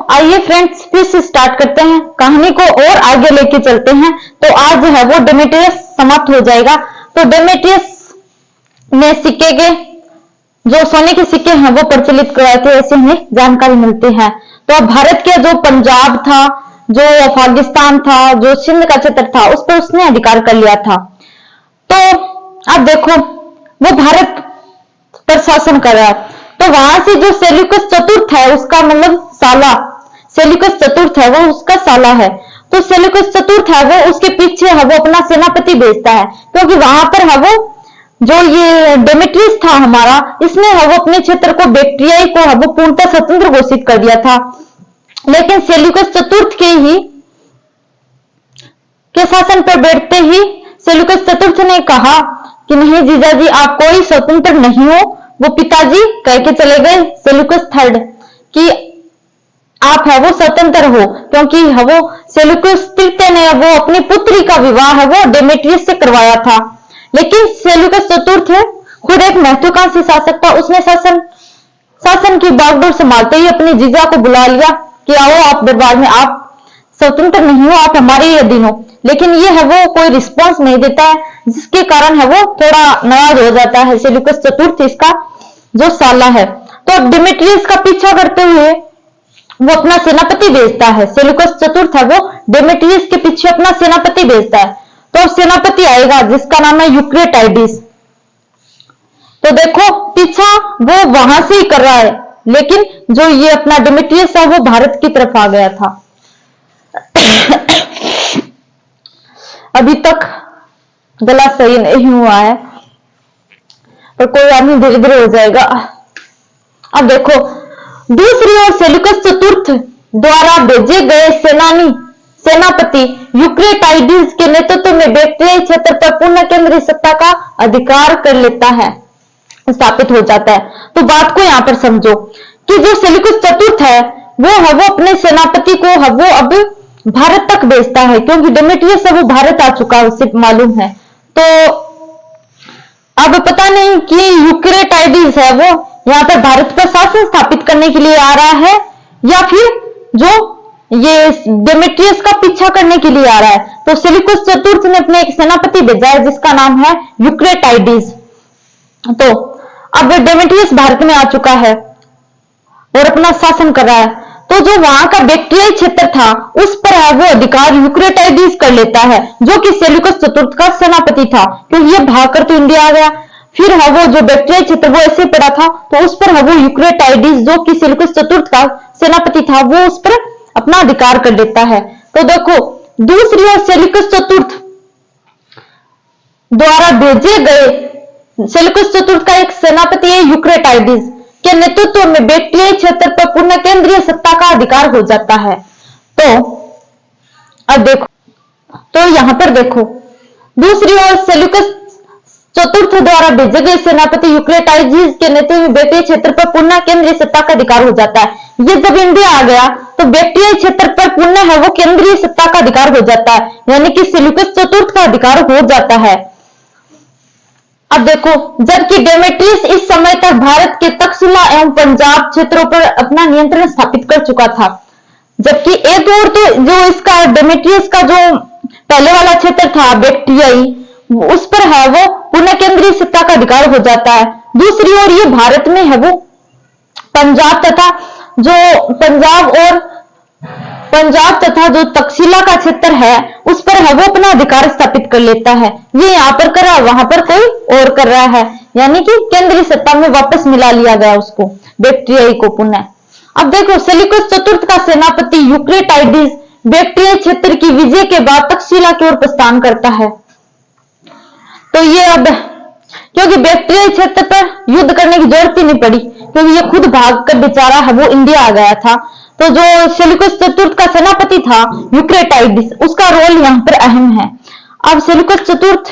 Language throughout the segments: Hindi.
आइए फ्रेंड्स फिर से स्टार्ट करते हैं, कहानी को और आगे लेके चलते हैं। तो आज जो है वो डेमेट्रियस समाप्त हो जाएगा। तो डेमेट्रियस ने सिक्के के जो सोने के सिक्के हैं वो प्रचलित करवाए थे, ऐसे हमें जानकारी मिलती है। तो अब भारत के जो पंजाब था, जो अफगानिस्तान था, जो सिंध का क्षेत्र था, उस पर उसने अधिकार कर लिया था। तो अब देखो वो भारत पर शासन कर रहा है। तो वहां से जो सेल्यूकस चतुर्थ है उसका मतलब साला, सेल्यूकस चतुर्थ है वो उसका साला है। तो सेल्यूकस चतुर्थ है वो उसके पीछे है वो अपना सेनापति भेजता है, क्योंकि वहां पर है वो जो ये डेमेट्रियस था हमारा, इसने है वो अपने क्षेत्र को बैक्ट्रियाई को है वो पूर्णतः स्वतंत्र घोषित कर दिया था। लेकिन सेल्यूकस चतुर्थ के शासन पर बैठते ही सेल्यूकस चतुर्थ ने कहा कि नहीं जीजाजी, आप कोई स्वतंत्र नहीं हो। वो पिताजी कह के चले गए सेल्यूकस थर्ड कि आप है वो स्वतंत्र हो, क्योंकि है वो सेल्यूकस तृतीय ने वो अपनी पुत्री का विवाह है वो डेमेट्रियस से करवाया था। लेकिन सेल्यूकस चतुर्थ खुद एक महत्वाकांक्षी शासक था। उसने शासन की बागडोर संभालते ही अपनी जीजा को बुला लिया कि आओ आप दरबार में, आप स्वतंत्र नहीं हो, आप हमारे ही अधीन हो। लेकिन ये है वो कोई रिस्पॉन्स नहीं देता है, जिसके कारण है वो थोड़ा नाराज हो जाता है सेल्यूकस चतुर्थ, इसका जो साला है। तो अब डेमेट्रियस का पीछा करते हुए वो अपना सेनापति भेजता है। सेल्यूकस चतुर्थ है वो डेमेट्रियस के पीछे अपना सेनापति भेजता है। तो सेनापति आएगा जिसका नाम है यूक्रेटाइडिस। तो देखो पीछा वो वहां से ही कर रहा है, लेकिन जो ये अपना डेमेट्रियस है वो भारत की तरफ आ गया था। अभी तक गला सही नहीं हुआ है, पर कोई आदमी धीरे धीरे हो जाएगा। अब देखो दूसरी ओर सेल्यूकस चतुर्थ द्वारा भेजे गए सेनापति यूक्रेटाइडिस के नेतृत्व में बैक्ट्रियाई क्षेत्र पर पुनः केंद्रीय सत्ता का अधिकार कर लेता है, स्थापित हो जाता है। तो बात को यहां पर समझो कि जो सेल्यूकस चतुर्थ है वो अपने सेनापति को है वो अब भारत तक भेजता है, क्योंकि डेमेट्रियस है वो भारत आ चुका है, उसे मालूम है। तो अब पता नहीं कि यूक्रेटाइडिस है वो यहाँ पर भारत पर शासन स्थापित करने के लिए आ रहा है, या फिर जो ये डेमेट्रियस का पीछा करने के लिए आ रहा है। तो सेल्यूकस चतुर्थ ने अपने एक सेनापति भेजा है जिसका नाम है यूक्रेटाइडिस। तो अब डेमेट्रियस भारत में आ चुका है और अपना शासन कर रहा है। तो जो वहां का बैक्ट्रियाई क्षेत्र था उस पर है वो अधिकार यूक्रेटाइडिस कर लेता है, जो कि सेल्यूकस चतुर्थ का सेनापति था, क्योंकि ये भागकर तो इंडिया आ गया। फिर है वो जो बैक्ट्रियाई क्षेत्र वो ऐसे पड़ा था, तो उस पर है वो यूक्रेटाइडिस जो कि सेल्यूकस चतुर्थ का सेनापति था वो उस पर अपना अधिकार कर लेता है। तो देखो दूसरी ओर सेल्यूकस चतुर्थ द्वारा भेजे गए सेल्यूकस चतुर्थ का एक सेनापति है यूक्रेटाइडिस के नेतृत्व में बैक्ट्रियाई क्षेत्र पर पुनः केंद्रीय सत्ता का अधिकार हो जाता है। तो अब देखो, तो यहां पर देखो दूसरी ओर सेल्यूकस चतुर्थ द्वारा भेजे गए सेनापति यूक्रेटाइडिस के नेतृत्व में बैक्ट्रियाई क्षेत्र पर पुनः केंद्रीय सत्ता का अधिकार हो जाता है। ये जब इंडिया आ गया तो बैक्ट्रियाई क्षेत्र पर पुनः है वो केंद्रीय सत्ता का अधिकार हो जाता है, यानी कि सेल्यूकस चतुर्थ का अधिकार हो जाता है। अब देखो जबकि डेमेट्रियस इस समय तक भारत के तक्षशिला एवं पंजाब क्षेत्रों पर अपना नियंत्रण स्थापित कर चुका था, जबकि एक और तो जो इसका डेमेट्रियस का जो पहले वाला क्षेत्र था बैक्ट्रियाई, उस पर है वो पुनः केंद्रीय सत्ता का अधिकार हो जाता है। दूसरी ओर ये भारत में है वो पंजाब तथा जो तक्षशिला का क्षेत्र है उस पर है वो अपना अधिकार स्थापित कर लेता है। ये यहाँ पर कर रहा है, वहां पर कोई और कर रहा है, यानी कि केंद्रीय सत्ता में वापस मिला लिया गया उसको, बैक्ट्रियाई को पुनः। अब देखो सेल्यूकस चतुर्थ का सेनापति यूक्रेटाइडिस बैक्ट्रियाई क्षेत्र की विजय के बाद तक्षशिला की ओर प्रस्थान करता है। तो ये अब क्योंकि बैक्ट्रियाई क्षेत्र पर युद्ध करने की जरूरत ही नहीं पड़ी, क्योंकि ये खुद भागकर बेचारा है वो इंडिया आ गया था। तो जो सेल्यूकस चतुर्थ का सेनापति था यूक्रेटाइडिस, उसका रोल यहाँ पर अहम है। अब सेल्यूकस चतुर्थ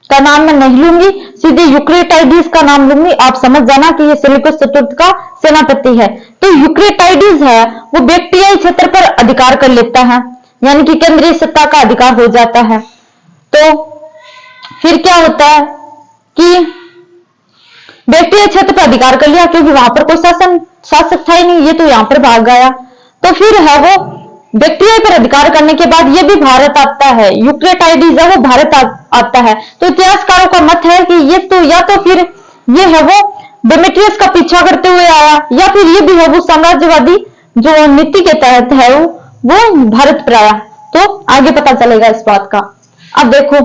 का नाम मैं नहीं लूंगी, सीधे यूक्रेटाइडिस का नाम लूंगी। आप समझ जाना कि ये सेल्यूकस चतुर्थ का सेनापति है। तो यूक्रेटाइडिस है वो बैक्ट्रियाई क्षेत्र पर अधिकार कर लेता है, यानी कि केंद्रीय सत्ता का अधिकार हो जाता है। तो फिर क्या होता है कि बैक्ट्रियाई क्षेत्र पर अधिकार कर लिया, क्योंकि वहां पर कोई शासक था ही नहीं, ये तो यहां पर भाग गया। तो फिर है वो बैक्टीरिया पर अधिकार करने के बाद ये भी भारत आता है, यूक्रेटाइडिस है वो भारत आता है। तो इतिहासकारों का मत है कि ये तो या तो फिर ये है वो डेमेट्रियस का पीछा करते हुए आया, या फिर ये भी है वो साम्राज्यवादी जो नीति के तहत है वो भारत पर आया। तो आगे पता चलेगा इस बात का। अब देखो,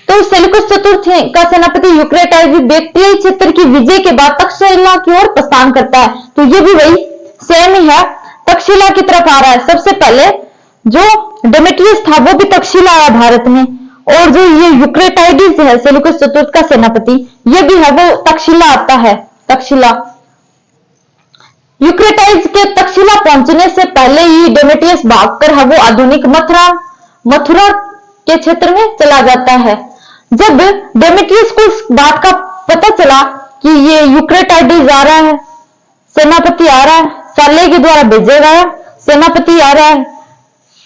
तो सेल्यूकस चतुर्थ का सेनापति यूक्रेटाइडिस बैक्टीरियाई क्षेत्र की विजय के बाद तक्षशिला की ओर प्रस्थान करता है। तो ये भी वही सेम ही है, तक्षशिला की तरफ आ रहा है। सबसे पहले जो डेमेट्रियस था वो भी तक्षशिला आया भारत में, और जो ये यूक्रेटाइडिस है सेल्यूकस चतुर्थ का सेनापति, ये भी है वो तक्षशिला आता है। तक्षशिला यूक्रेटाइडिस के तक्षशिला पहुंचने से पहले ही डेमेट्रियस भागकर है वो आधुनिक मथुरा के क्षेत्र में चला जाता है। जब डेमेट्रियस को इस बात का पता चला कि ये यूक्रेटाइडिस आ रहा है, सेनापति आ रहा है, साले के द्वारा भेजा गया सेनापति आ रहा है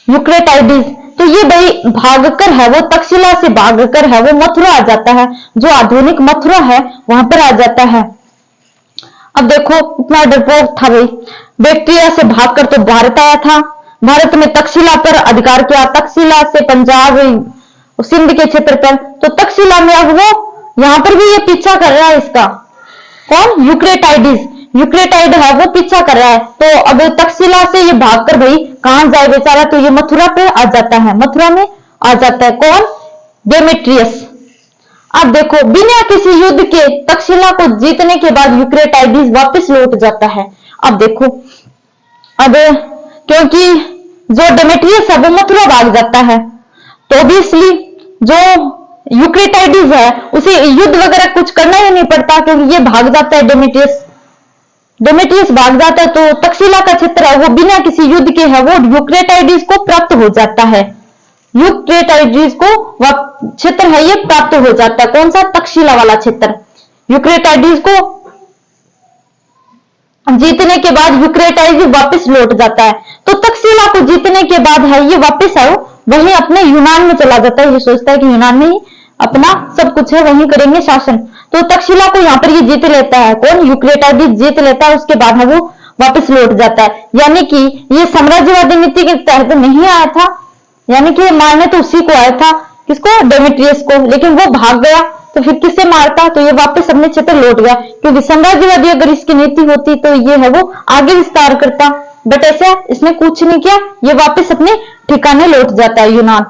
यूक्रेटाइडिस, तो ये भाई भागकर है वो तक्षशिला से भागकर है वो मथुरा आ जाता है, जो आधुनिक मथुरा है वहां पर आ जाता है। अब देखो इतना डरपोक था भाई, बैक्टीरिया से भागकर तो भारत आया था, भारत में तक्षशिला पर अधिकार किया, तक्षशिला से पंजाब सिंध के क्षेत्र पर, तो तक्षशिला में अब वो यहाँ पर भी ये पीछा कर रहा है इसका, कौन, यूक्रेटाइड है वो पीछा कर रहा है। तो अब तक्षशिला से ये भागकर भाई कहां जाए बेचारा, तो ये मथुरा पे आ जाता है, मथुरा में आ जाता है कौन, डेमेट्रियस। अब देखो बिना किसी युद्ध के तक्षशिला को जीतने के बाद यूक्रेटाइडिस वापस लौट जाता है। अब देखो, अब क्योंकि जो डेमेट्रियस है वो मथुरा भाग जाता है, तो ऑब्वियसली जो यूक्रेटाइडिस है उसे युद्ध वगैरह कुछ करना ही नहीं पड़ता, क्योंकि ये भाग जाता है डेमेट्रियस भाग जाता है, तो तक्षशिला का क्षेत्र है वो बिना किसी युद्ध के है वो यूक्रेटाइडिस को प्राप्त हो जाता है, यूक्रेटाइडिस को क्षेत्र है ये प्राप्त हो जाता है। कौन सा, तक्षशिला वाला क्षेत्र। यूक्रेटाइडिस को जीतने के बाद यूक्रेटाइडिस वापस लौट जाता है, तो तक्षशिला को जीतने के बाद है ये वापस है वहीं अपने यूनान में चला जाता है, ये सोचता है कि यूनान में ही अपना सब कुछ है, वहीं करेंगे शासन। तो तक्षशिला को यहाँ पर ये जीत लेता है, कौन, यूक्रेटाइडिस जीत लेता है, उसके बाद है वो वापस लौट जाता है। यानी कि ये साम्राज्यवादी नीति के तहत नहीं आया था, यानी कि मारने तो उसी को आया था, किसको, डेमेट्रियस को, लेकिन वो भाग गया, तो फिर किससे मारता, तो ये वापस अपने क्षेत्र लौट गया, क्योंकि साम्राज्यवादी अगर इसकी नीति होती तो ये है वो आगे विस्तार करता, बट ऐसा इसने कुछ नहीं किया, ये वापस अपने ठिकाने लौट जाता है यूनान,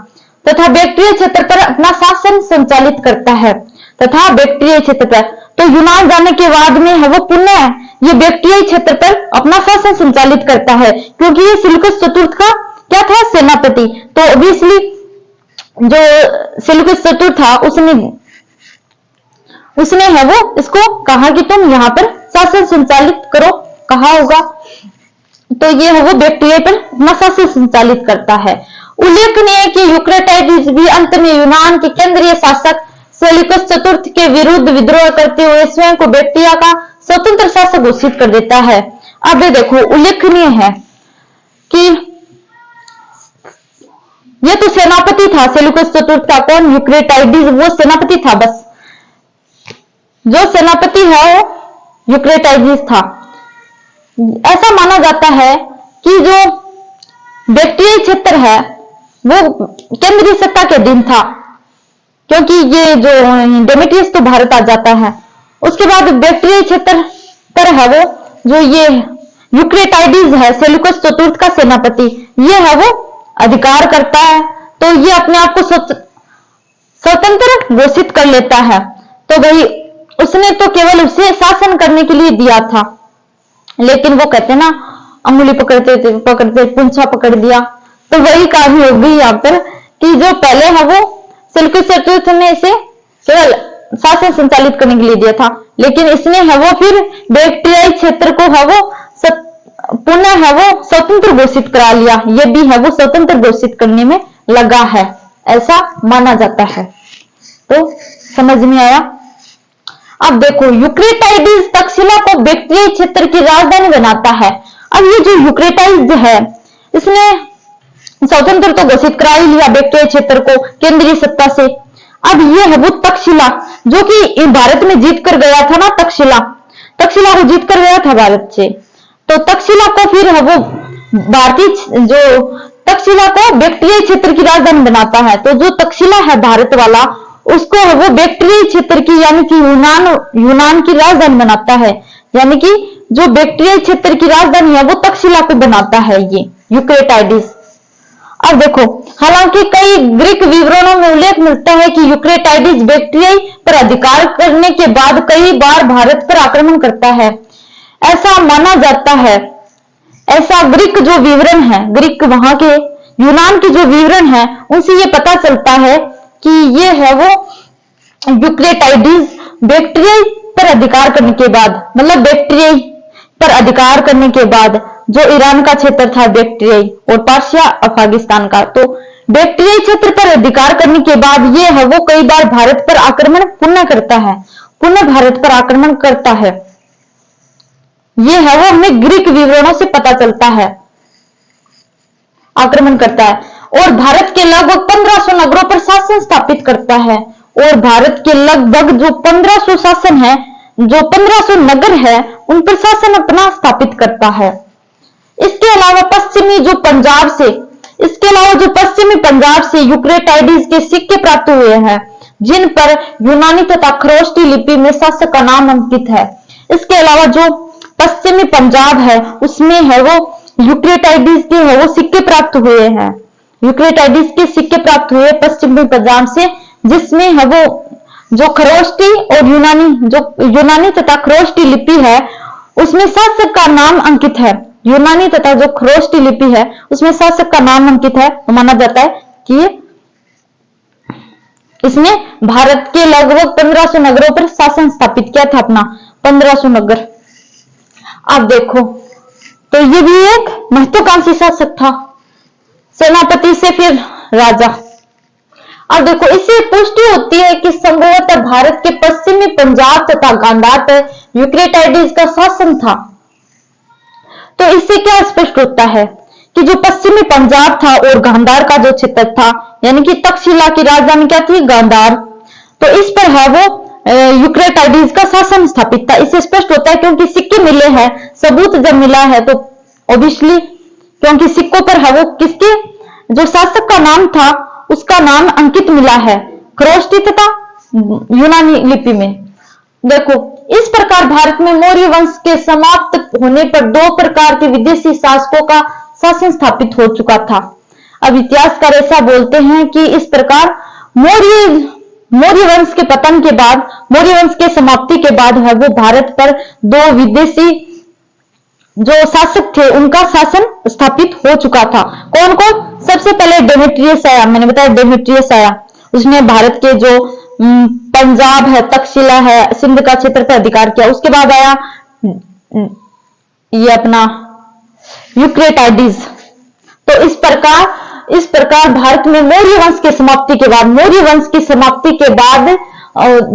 तथा बैक्टीरिया क्षेत्र पर अपना शासन संचालित करता है, तथा बैक्टीरिया क्षेत्र पर, तो यूनान जाने के बाद में है वो पुनः ये बैक्टीरिया क्षेत्र पर अपना शासन संचालित करता है, क्योंकि ये सेल्यूकस चतुर्थ का क्या था, सेनापति। तो ऑब्वियसली जो सेल्यूकस चतुर्थ था उसने है वो इसको कहा कि तुम यहाँ पर शासन संचालित करो, कहा होगा, तो ये है वो बैक्टीरिया पर अपना शासन संचालित करता है। उल्लेखनीय है कि यूक्रेटाइडिस भी अंत में यूनान के केंद्रीय शासक सेल्यूकस चतुर्थ के विरुद्ध विद्रोह करते हुए स्वयं को बैक्टीरिया का स्वतंत्र शासक घोषित कर देता है। अब ये देखो उल्लेखनीय है कि ये तो सेनापति था सेल्यूकस चतुर्थ का, कौन, यूक्रेटाइडिस, वो सेनापति था, बस जो सेनापति है वो यूक्रेटाइडिस था। ऐसा माना जाता है कि जो बैक्टीरियाई क्षेत्र है वो केंद्रीय सत्ता के अधीन था, क्योंकि ये जो डेमेट्रियस तो भारत आ जाता है, उसके बाद बैक्टीरियाई क्षेत्र पर है वो जो ये यूक्रेटाइडिस है सेल्यूकस चतुर्थ का सेनापति, ये है वो अधिकार करता है, तो ये अपने आप को स्वतंत्र घोषित कर लेता है। तो भाई उसने तो केवल उसे शासन करने के लिए दिया था, लेकिन वो कहते ना अंगुली पकड़ते पूंछा पकड़ दिया, तो वही कहानी हो गई यहाँ पर कि जो पहले है वो सेल्यूकस चतुर्थ ने इसे केवल शासन संचालित करने के लिए दिया था, लेकिन इसने है वो फिर बैक्टीरियाई क्षेत्र को है वो पुनः है वो स्वतंत्र घोषित करा लिया, ये भी है वो स्वतंत्र घोषित करने में लगा है, ऐसा माना जाता है। तो समझ में आया। अब देखो यूक्रेटाइडिस तक्षशिला को बैक्टीरियाई क्षेत्र की राजधानी बनाता है। अब ये जो यूक्रेटाइडिस है इसने स्वतंत्र तो घोषित करा ही लिया बैक्टीरियाई क्षेत्र को केंद्रीय सत्ता से। अब ये है वो तक्षशिला जो कि भारत में जीत कर गया था ना, तक्षशिला को जीत कर गया था भारत से, तो तक्षशिला को फिर है वो भारतीय जो तक्षशिला को बैक्ट्रियाई क्षेत्र की राजधानी बनाता है। तो जो तक्षशिला है भारत वाला, उसको वो बैक्ट्रियाई क्षेत्र की यानी कि यूनान की राजधानी बनाता है। यानी कि जो बैक्ट्रियाई क्षेत्र की राजधानी है वो तक्षशिला को बनाता है ये यूक्रेटाइडिस। अब देखो, हालांकि कई ग्रीक विवरणों में उल्लेख मिलता है कि यूक्रेटाइडिस बैक्ट्रियाई पर अधिकार करने के बाद कई बार भारत पर आक्रमण करता है, ऐसा माना जाता है। ऐसा ग्रीक जो विवरण है, ग्रीक वहां के यूनान के जो विवरण है, उनसे ये पता चलता है कि ये है वो यूक्रेटाइडिस बैक्ट्रियाई पर अधिकार करने के बाद, मतलब बैक्ट्रियाई पर अधिकार करने के बाद जो ईरान का क्षेत्र था बैक्ट्रियाई और पर्शिया अफगानिस्तान का, तो बैक्ट्रियाई क्षेत्र पर अधिकार करने के बाद ये है वो कई बार भारत पर आक्रमण पुनः करता है, पुनः भारत पर आक्रमण करता है। ये है वो हमें ग्रीक विवरणों से पता चलता है, आक्रमण करता है और भारत के लगभग 1500 नगरों पर शासन स्थापित करता है। और भारत के लगभग जो 1500 शासन है, जो 1500 नगर है, उन पर शासन अपना स्थापित करता है। इसके अलावा जो पश्चिमी पंजाब से यूक्रेटाइडिस के सिक्के प्राप्त हुए हैं, जिन पर यूनानी तथा खरोष्टी लिपि में शासक का नाम अंकित है। इसके अलावा जो पश्चिमी पंजाब है उसमें है वो यूक्रेटाइडिस के है वो सिक्के प्राप्त हुए हैं, यूक्रेटाइडिस के सिक्के प्राप्त हुए पश्चिमी पंजाब से, जिसमें है वो जो खरोष्टी और यूनानी तथा खरोष्टी लिपि है उसमें शासक का नाम अंकित है। यूनानी तथा जो खरोष्टी लिपि है उसमें शासक का नाम अंकित है। तो माना जाता है कि इसने भारत के लगभग 1500 नगरों पर शासन स्थापित किया था, अपना 1500 नगर। अब देखो, तो ये भी एक महत्वाकांक्षी शासक था, सेनापति से फिर राजा। अब देखो, इससे पुष्टि होती है कि संभवतः भारत के पश्चिमी पंजाब तथा गांधार पर यूक्रेटाइडिस का शासन था। तो इससे क्या स्पष्ट होता है कि जो पश्चिमी पंजाब था और गांधार का जो क्षेत्र था, यानी कि तक्षशिला की राजधानी क्या थी, गांधार, तो इस पर है वो यूक्रेटाइडिस का शासन स्थापित था। इससे स्पष्ट होता है क्योंकि सिक्के मिले हैं, सबूत जब मिला है तो ऑब्वियसली, क्योंकि सिक्कों पर है वो किसके जो शासक का नाम था उसका नाम अंकित मिला है, खरोष्टी तथा यूनानी लिपि में। देखो, इस प्रकार भारत में मौर्य वंश के समाप्त होने पर 2 प्रकार के विदेशी शासकों का शासन स्थापित हो चुका था। अब इतिहासकार ऐसा बोलते हैं कि इस प्रकार मौर्य वंश के पतन के बाद, मौर्य वंश के समाप्ति के बाद है वो भारत पर 2 विदेशी जो शासक थे उनका शासन स्थापित हो चुका था। कौन कौन? सबसे पहले डेमेट्रियस आया, मैंने बताया डेमेट्रियस आया, उसने भारत के जो पंजाब है, तक्षशिला है, सिंध का क्षेत्र पर अधिकार किया। उसके बाद आया ये अपना यूक्रेटाइडिस। तो इस प्रकार भारत में मौर्य वंश की समाप्ति के बाद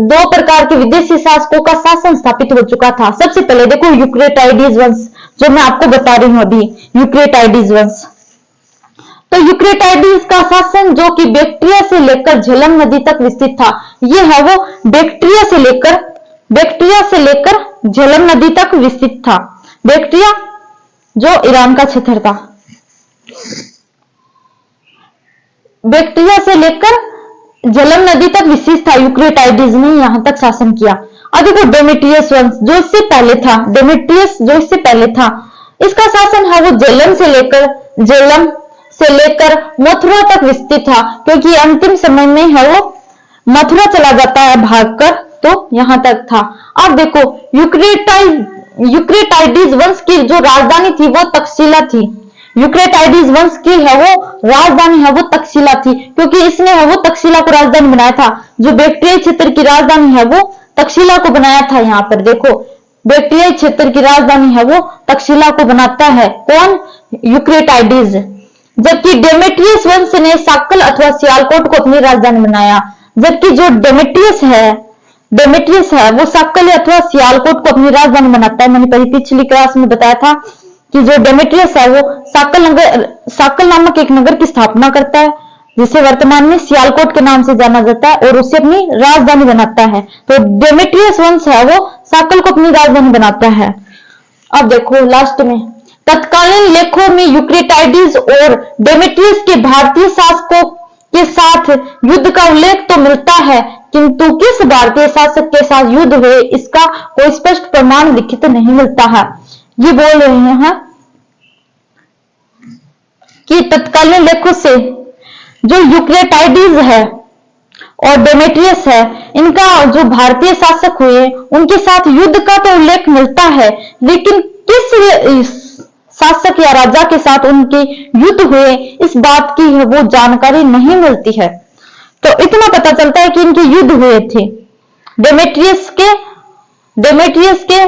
2 प्रकार के विदेशी शासकों का शासन स्थापित हो चुका था। सबसे पहले देखो यूक्रेटाइडिस वंश, जो मैं आपको बता रही हूं अभी, यूक्रेटाइडिस वंश। तो यूक्रेटाइडिस का शासन जो कि बैक्ट्रिया से लेकर झेलम नदी तक विस्तृत था, ये है वो बैक्ट्रिया से लेकर झेलम नदी तक विस्तृत था। बैक्ट्रिया जो ईरान का क्षेत्र था, बैक्ट्रिया से लेकर झेलम नदी तक विस्तृत था। यूक्रेटाइडिस ने यहां तक शासन किया। अब देखो डेमेट्रियस वंश जो इससे पहले था, डेमेट्रियस जो इससे पहले था, इसका शासन है वो झेलम से लेकर मथुरा तक विस्तृत था, क्योंकि अंतिम समय में है वो मथुरा चला जाता है भागकर, तो यहां तक था। अब देखो यूक्रेटाइडिस वंश की जो राजधानी थी वो तक्षशिला थी। यूक्रेटाइडिस वंश की है वो राजधानी है वो तक्षशिला थी, क्योंकि इसने है वो तक्षशिला को राजधानी बनाया था। जो बैक्ट्रियाई क्षेत्र की राजधानी है वो तक्षशिला को बनाया था। यहाँ पर देखो, बैक्ट्रियाई क्षेत्र की राजधानी है वो तक्षशिला को बनाता है कौन? यूक्रेटाइडिस। जबकि डेमेट्रियस वंश ने साक्कल अथवा सियालकोट को अपनी राजधानी बनाया। जबकि जो डेमेट्रियस है वो साक्कल अथवा सियालकोट को अपनी राजधानी बनाता है। मैंने पिछली क्लास में बताया था कि जो डेमेट्रियस है वो साक्कल नामक एक नगर की स्थापना करता है, जिसे वर्तमान में सियालकोट के नाम से जाना जाता है, और उसे अपनी राजधानी बनाता है। तो डेमेट्रियस वंश है वो साक्कल को अपनी राजधानी बनाता है। अब देखो लास्ट में तत्कालीन लेखों में यूक्रेटाइडिस और डेमेट्रियस के भारतीय शासकों के साथ युद्ध का उल्लेख तो मिलता है, किंतु किस भारतीय शासक के साथ युद्ध हुए इसका कोई स्पष्ट प्रमाण लिखित नहीं मिलता है। ये बोल रहे हैं कि तत्कालीन लेखों से जो यूक्रेटाइडिस है और डेमेट्रियस है, इनका जो भारतीय शासक हुए उनके साथ युद्ध का तो उल्लेख मिलता है, लेकिन किस शासक या राजा के साथ उनके युद्ध हुए इस बात की वो जानकारी नहीं मिलती है। तो इतना पता चलता है कि इनके युद्ध हुए थे डेमेट्रियस के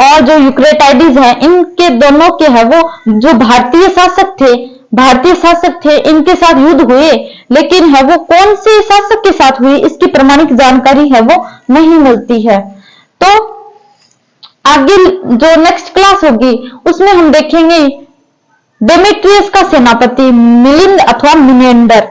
और जो यूक्रेटाइडिस है, इनके दोनों के है वो जो भारतीय शासक थे इनके साथ युद्ध हुए, लेकिन है वो कौन से शासक के साथ हुई इसकी प्रमाणिक जानकारी है वो नहीं मिलती है। तो आगे जो नेक्स्ट क्लास होगी उसमें हम देखेंगे डेमेट्रियस का सेनापति मिलिंद अथवा मिनेंडर।